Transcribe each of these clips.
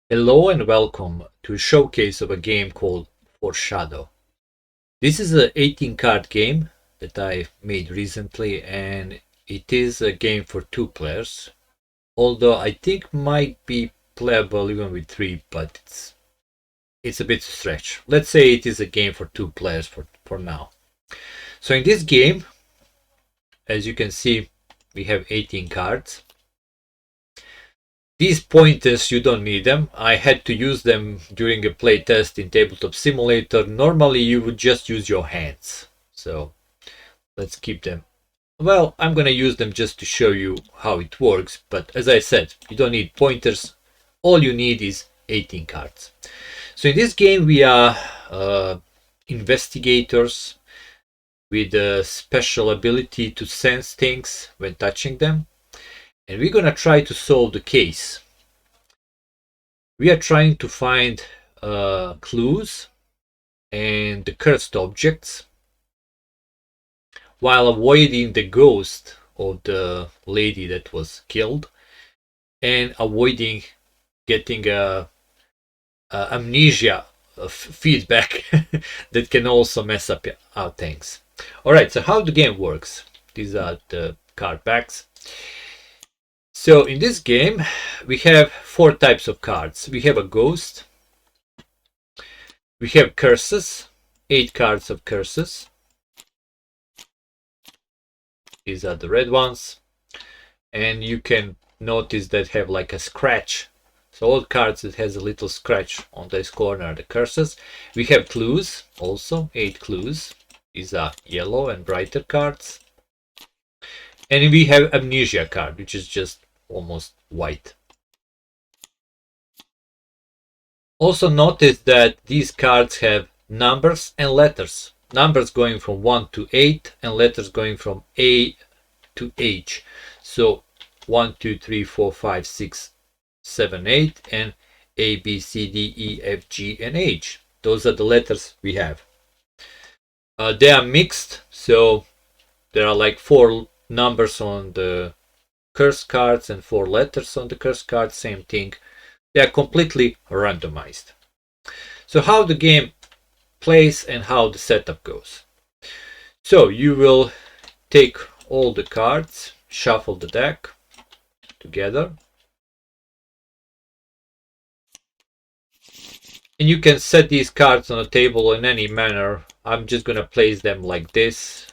Hello and welcome to a showcase of a game called Foreshadow. This is an 18 card game that I made recently, and it is a game for 2 players. Although I think might be playable even with 3, but it's a bit stretch. Let's say it is a game for 2 players for now. So in this game, as you can see, we have 18 cards. These pointers, you don't need them. I had to use them during a playtest in Tabletop Simulator. Normally you would just use your hands. So let's keep them. Well, I'm gonna use them just to show you how it works. But as I said, you don't need pointers. All you need is 18 cards. So in this game we are investigators with a special ability to sense things when touching them. And we're gonna try to solve the case. We are trying to find clues and the cursed objects while avoiding the ghost of the lady that was killed and avoiding getting a amnesia feedback that can also mess up our things. Alright, so how the game works. These are the card packs. So in this game, we have 4 types of cards. We have a ghost. We have curses, 8 cards of curses. These are the red ones. And you can notice that have like a scratch. So all cards that has a little scratch on this corner are the curses. We have clues, also 8 clues. These are yellow and brighter cards. And we have amnesia card, which is just almost white. Also notice that these cards have numbers and letters. Numbers going from 1 to 8 and letters going from A to H. So 1, 2, 3, 4, 5, 6, 7, 8 and A, B, C, D, E, F, G and H. Those are the letters we have. They are mixed, so there are like 4 numbers on the curse cards and 4 letters on the curse cards, same thing. They are completely randomized. So how the game plays and how the setup goes. So you will take all the cards, shuffle the deck together. And you can set these cards on a table in any manner. I'm just gonna place them like this.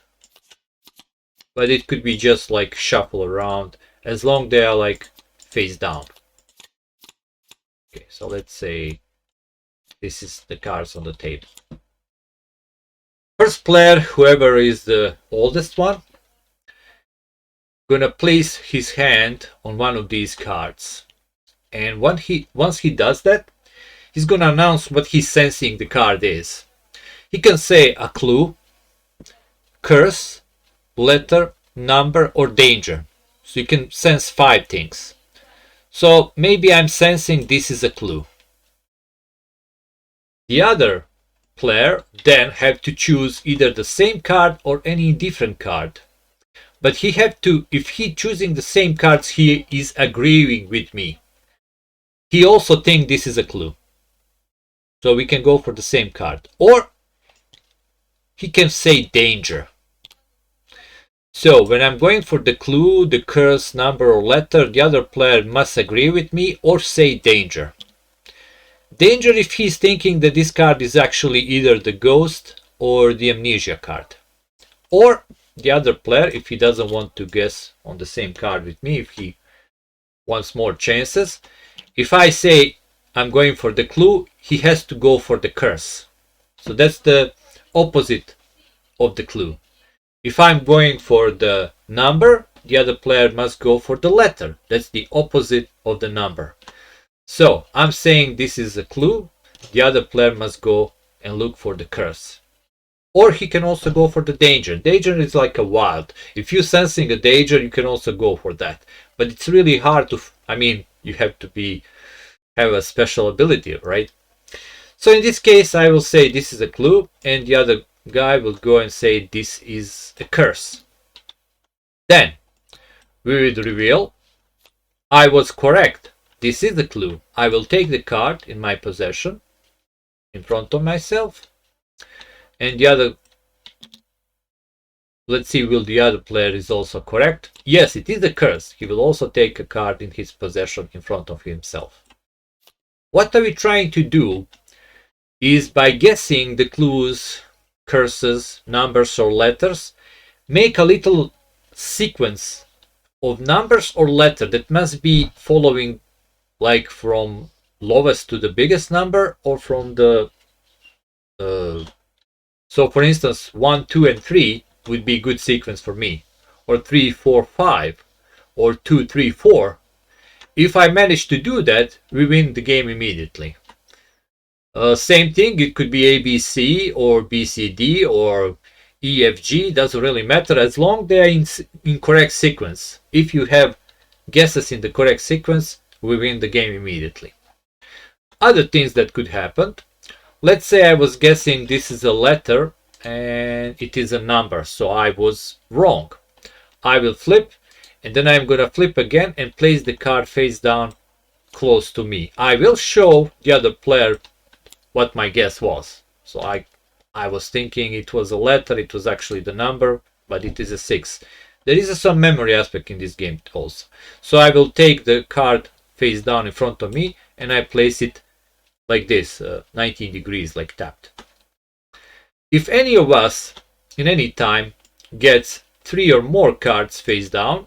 But it could be just like shuffle around, as long they are like face down. Okay, so let's say this is the cards on the table. First player, whoever is the oldest one, gonna place his hand on one of these cards. And once he does that, he's gonna announce what he's sensing the card is. He can say a clue, curse, letter, number, or danger. So you can sense 5 things. So maybe I'm sensing this is a clue. The other player then have to choose either the same card or any different card. But he have to, if he choosing the same cards, he is agreeing with me. He also think this is a clue. So we can go for the same card. Or he can say danger. So when I'm going for the clue, the curse, number or letter, the other player must agree with me or say danger. Danger if he's thinking that this card is actually either the ghost or the amnesia card. Or the other player, if he doesn't want to guess on the same card with me, if he wants more chances, if I say I'm going for the clue, he has to go for the curse. So that's the opposite of the clue. If I'm going for the number, the other player must go for the letter. That's the opposite of the number. So I'm saying this is a clue. The other player must go and look for the curse. Or he can also go for the danger. Danger is like a wild. If you're sensing a danger, you can also go for that. But it's really hard to, you have to have a special ability, right? So in this case, I will say this is a clue, and the other guy will go and say this is a curse. Then we will reveal I was correct. this is the clue. I will take the card in my possession, in front of myself, and the other, let's see, will the other player is also correct? Yes, it is a curse. He will also take a card in his possession in front of himself. What are we trying to do is, by guessing the clues, curses, numbers or letters, make a little sequence of numbers or letter that must be following, like from lowest to the biggest number, or from the so for instance 1, 2 and 3 would be a good sequence for me, or 3, 4, 5, or 2, 3, 4. If I manage to do that, we win the game immediately. Same thing, it could be ABC or BCD or EFG, doesn't really matter, as long they're in correct sequence. If you have guesses in the correct sequence, we win the game immediately. Other things that could happen, let's say I was guessing this is a letter and it is a number, so I was wrong. I will flip, and then I'm gonna flip again and place the card face down close to me. I will show the other player what my guess was. So I was thinking it was a letter, it was actually the number, but it is a 6. There is some memory aspect in this game also. So I will take the card face down in front of me and I place it like this, 19 degrees, like tapped. If any of us in any time gets 3 or more cards face down,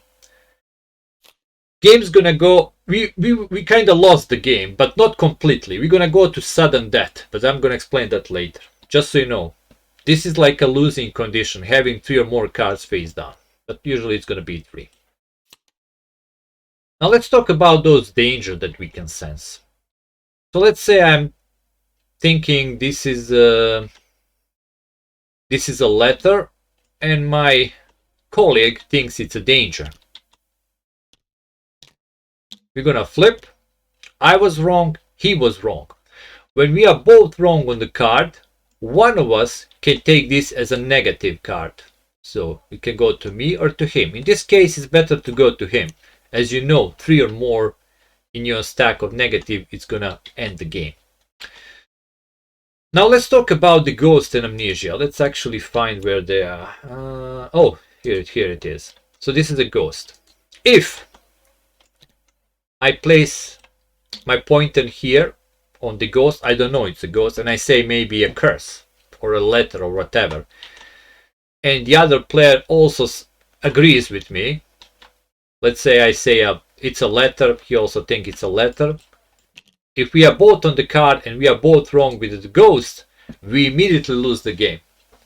game's gonna go, we kind of lost the game, but not completely. We're gonna go to sudden death, but I'm gonna explain that later. Just so you know, this is like a losing condition, having 3 or more cards face down, but usually it's gonna be 3. Now let's talk about those dangers that we can sense. So let's say I'm thinking this is a letter and my colleague thinks it's a danger. We're gonna flip. I was wrong, he was wrong. When we are both wrong on the card, one of us can take this as a negative card. So we can go to me or to him. In this case, it's better to go to him. As you know, 3 or more in your stack of negative, it's gonna end the game. Now let's talk about the ghost and amnesia. Let's actually find where they are. Oh, here it is. So this is a ghost. If I place my pointer here on the ghost, I don't know it's a ghost, and I say maybe a curse or a letter or whatever, and the other player also agrees with me. Let's say I say it's a letter, he also thinks it's a letter. If we are both on the card and we are both wrong with the ghost, we immediately lose the game.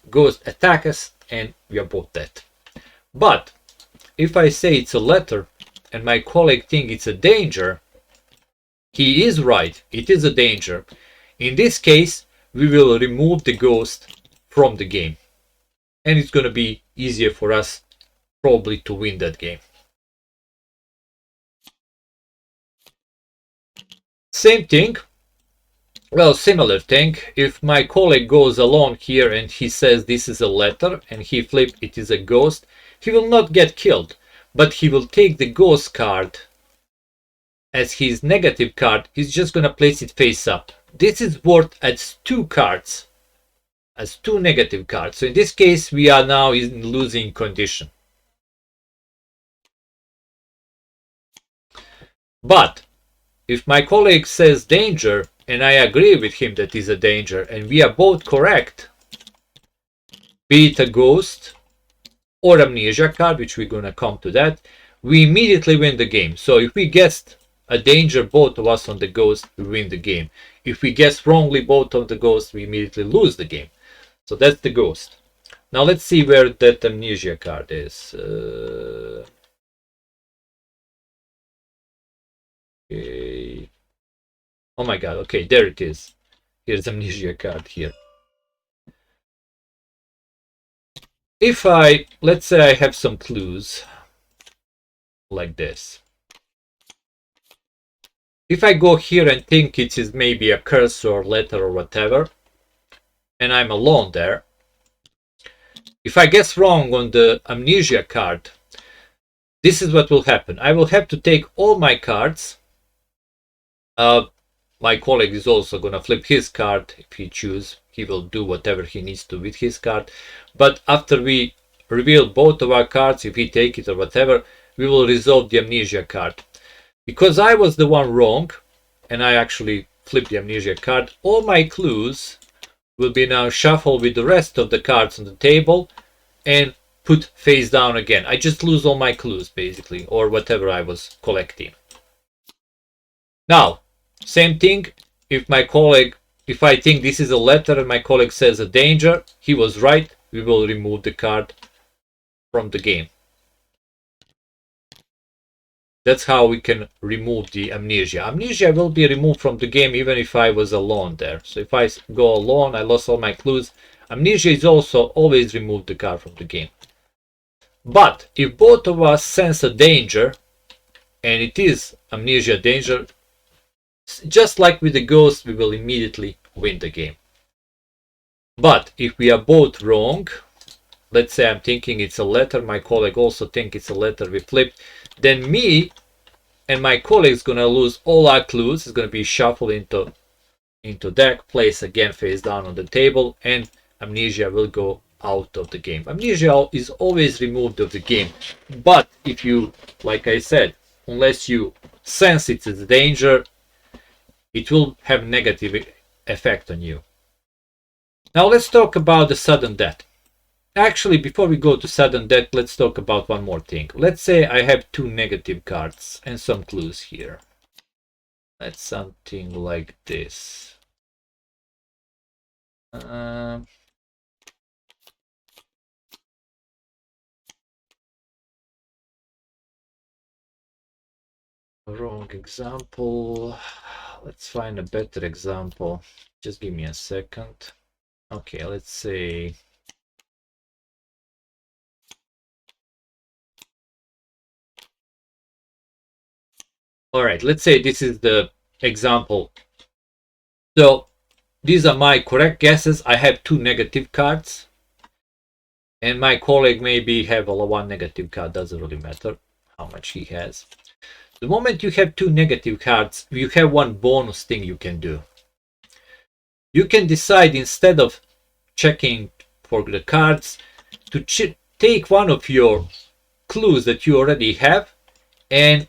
Ghost attack us and we are both dead. But if I say it's a letter and my colleague thinks it's a danger, he is right, it is a danger. In this case, we will remove the ghost from the game. And it's going to be easier for us probably to win that game. Same thing, well, similar thing. If my colleague goes alone here and he says this is a letter and he flips it is a ghost, he will not get killed, but he will take the ghost card as his negative card. He's just going to place it face up. This is worth as 2 cards, as 2 negative cards. So in this case, we are now in losing condition. But if my colleague says danger and I agree with him that is a danger and we are both correct, be it a ghost or amnesia card, which we're going to come to that, we immediately win the game. So if we guessed a danger, both of us on the ghost, we win the game. If we guess wrongly both of the ghosts, we immediately lose the game. So that's the ghost. Now let's see where that amnesia card is. Okay. Oh my god, okay, there it is. Here's amnesia card here. If let's say I have some clues like this. If I go here and think it is maybe a curse or letter or whatever, and I'm alone there, if I guess wrong on the amnesia card, this is what will happen. I will have to take all my cards My colleague is also going to flip his card if he chooses. He will do whatever he needs to with his card. But after we reveal both of our cards, if we take it or whatever, we will resolve the amnesia card. Because I was the one wrong, and I actually flipped the amnesia card, all my clues will be now shuffled with the rest of the cards on the table and put face down again. I just lose all my clues, basically, or whatever I was collecting. Now, same thing, if I think this is a letter and my colleague says a danger, he was right, we will remove the card from the game. That's how we can remove the amnesia. Amnesia will be removed from the game even if I was alone there. So if I go alone, I lost all my clues. Amnesia is also always remove the card from the game. But if both of us sense a danger, and it is amnesia danger, just like with the ghost, we will immediately win the game. But if we are both wrong, let's say I'm thinking it's a letter, my colleague also thinks it's a letter, we flipped, then me and my colleague is going to lose all our clues. It's going to be shuffled into deck, place again face down on the table, and amnesia will go out of the game. Amnesia is always removed of the game. But if you, like I said, unless you sense it's a danger, it will have negative effect on you. Now let's talk about the sudden death. Actually, before we go to sudden death, let's talk about one more thing. Let's say I have two negative cards and some clues here. That's something like this. Wrong example. Let's find a better example. Just give me a second. Okay, let's say all right, let's say this is the example. So these are my correct guesses. I have two negative cards, and my colleague maybe have one negative card. Doesn't really matter how much he has. The moment you have two negative cards, you have one bonus thing you can do. You can decide, instead of checking for the cards, to take one of your clues that you already have and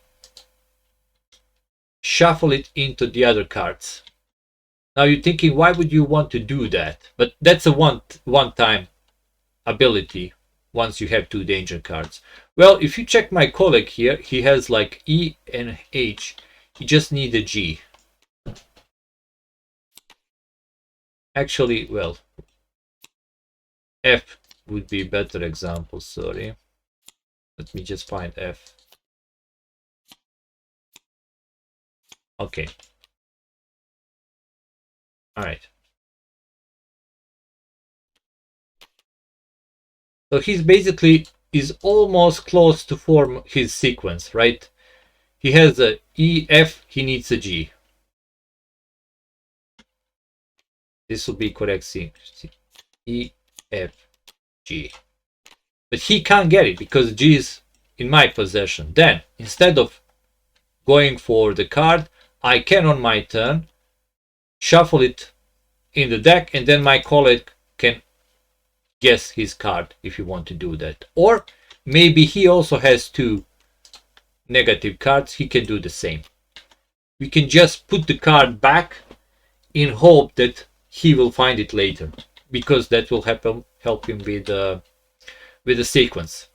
shuffle it into the other cards. Now you're thinking, why would you want to do that? But that's a one-time ability once you have two danger cards. Well, if you check my colleague here, he has like E and H. He just needs a G. Actually, well, F would be a better example, sorry. Let me just find F. Okay. All right. So he's basically is almost close to form his sequence, right? He has a E, F, he needs a G. This will be correct sequence. E, F, G. But he can't get it because G is in my possession. Then, instead of going for the card, I can, on my turn, shuffle it in the deck, and then my colleague can guess his card if you want to do that. Or maybe he also has two negative cards, he can do the same. We can just put the card back in hope that he will find it later, because that will help him with the sequence.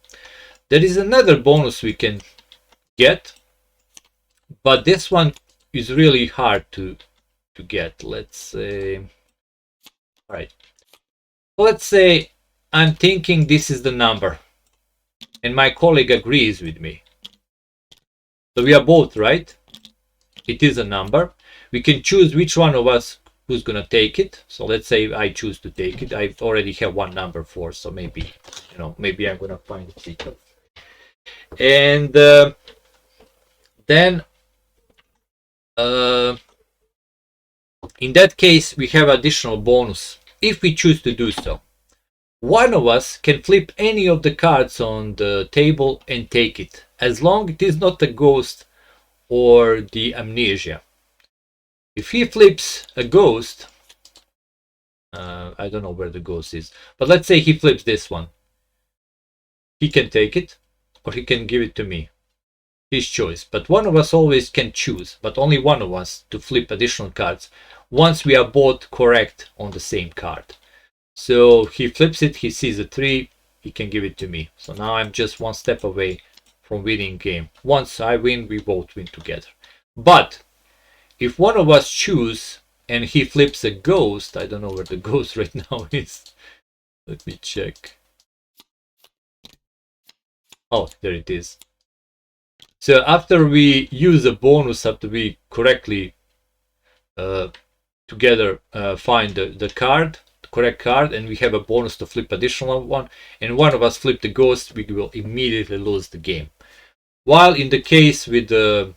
There is another bonus we can get, but this one is really hard to get. Let's say, all right, let's say I'm thinking this is the number and my colleague agrees with me. So we are both right. It is a number. We can choose which one of us who's going to take it. So let's say I choose to take it. I already have one number for, so maybe, maybe I'm going to find the secret. And then in that case, we have additional bonus if we choose to do so. One of us can flip any of the cards on the table and take it, as long as it is not a ghost or the amnesia. If he flips a ghost, I don't know where the ghost is, but let's say he flips this one. He can take it, or he can give it to me. His choice. But one of us always can choose, but only one of us to flip additional cards once we are both correct on the same card. So he flips it, he sees a 3, he can give it to me. So now I'm just one step away from winning game. Once I win, we both win together. But if one of us choose and he flips a ghost, I don't know where the ghost right now is. Let me check. Oh, there it is. So after we use a bonus, after we correctly together find the card, the correct card, and we have a bonus to flip additional one, and one of us flip the ghost, we will immediately lose the game. While in the case with the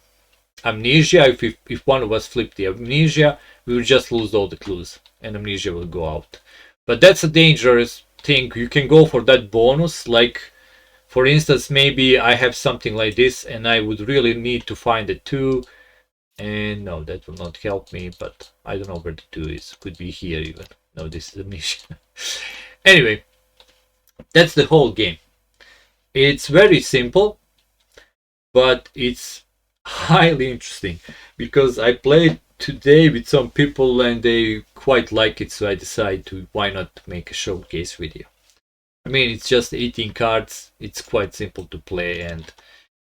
amnesia, if one of us flip the amnesia, we will just lose all the clues and amnesia will go out. But that's a dangerous thing. You can go for that bonus, like for instance, maybe I have something like this and I would really need to find the 2, and no, that will not help me, but I don't know where the 2 is. Could be here even. No, this is amnesia. Anyway, that's the whole game. It's very simple, but it's highly interesting because I played today with some people and they quite like it, so I decided to why not make a showcase video. I mean, it's just 18 cards, it's quite simple to play, and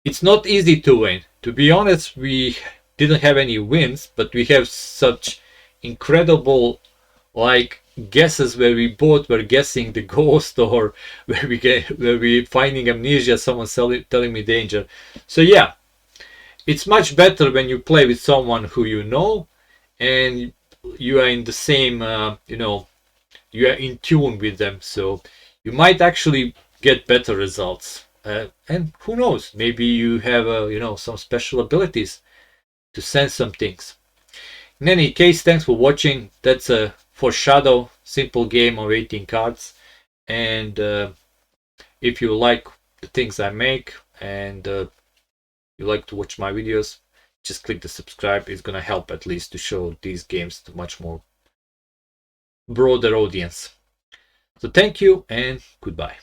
it's not easy to win. To be honest, we didn't have any wins, but we have such incredible like guesses where we both were guessing the ghost, or where we finding amnesia, someone telling me danger. So yeah, it's much better when you play with someone who you know and you are in the same you are in tune with them, so you might actually get better results. And who knows, maybe you have some special abilities to sense some things. In any case, thanks for watching. That's a Foreshadow simple game of 18 cards, and if you like the things I make and you like to watch my videos, just click the subscribe. It's gonna help at least to show these games to much more broader audience. So thank you and goodbye.